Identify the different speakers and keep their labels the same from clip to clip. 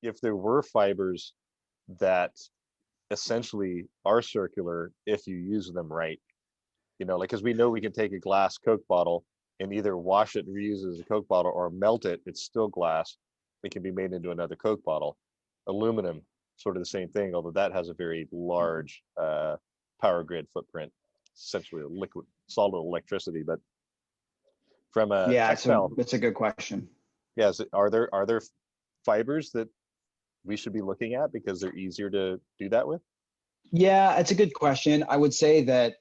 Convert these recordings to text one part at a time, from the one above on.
Speaker 1: if there were fibers that essentially are circular if you use them right, like, because we know we can take a glass Coke bottle and either wash it and reuse it as a Coke bottle or melt it, it's still glass. It can be made into another Coke bottle. Aluminum, sort of the same thing, although that has a very large power grid footprint, essentially a liquid, solid electricity. But from a
Speaker 2: Yeah,
Speaker 1: textile,
Speaker 2: it's a good question.
Speaker 1: yes, are there fibers that we should be looking at because they're easier to do that with?
Speaker 2: Yeah, it's a good question. I would say that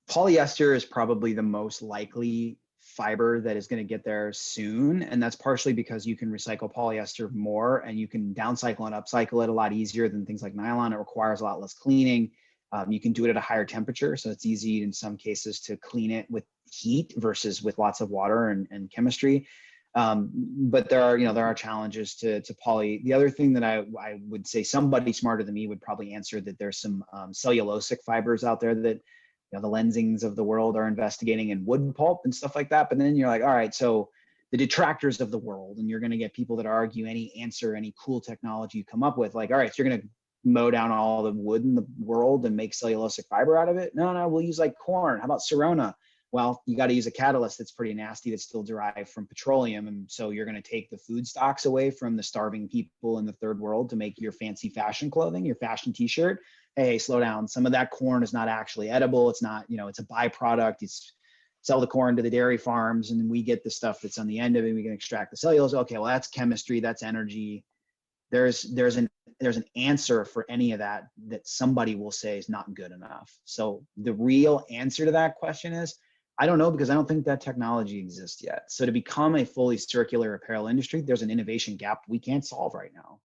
Speaker 2: polyester is probably the most likely fiber that is going to get there soon. And that's partially because you can recycle polyester more and you can downcycle and upcycle it a lot easier than things like nylon. It requires a lot less cleaning. You can do it at a higher temperature. So it's easy in some cases to clean it with heat versus with lots of water and chemistry. But there are challenges to poly. The other thing that I would say somebody smarter than me would probably answer that there's some cellulosic fibers out there that the Lensings of the world are investigating in wood pulp and stuff like that. But then you're like, all right, so the detractors of the world, and you're going to get people that argue any answer, any cool technology you come up with, like, all right, so you're going to mow down all the wood in the world and make cellulosic fiber out of it? No, we'll use like corn. How about Sirona? Well, you got to use a catalyst that's pretty nasty that's still derived from petroleum. And so you're going to take the food stocks away from the starving people in the third world to make your fancy fashion clothing, your fashion t-shirt. Hey, slow down. Some of that corn is not actually edible. It's not, it's a byproduct. It's sell the corn to the dairy farms and then we get the stuff that's on the end of it. We can extract the cellulose. Okay, well, that's chemistry, that's energy. There's an answer for any of that somebody will say is not good enough. So the real answer to that question is, I don't know, because I don't think that technology exists yet. So to become a fully circular apparel industry, there's an innovation gap we can't solve right now.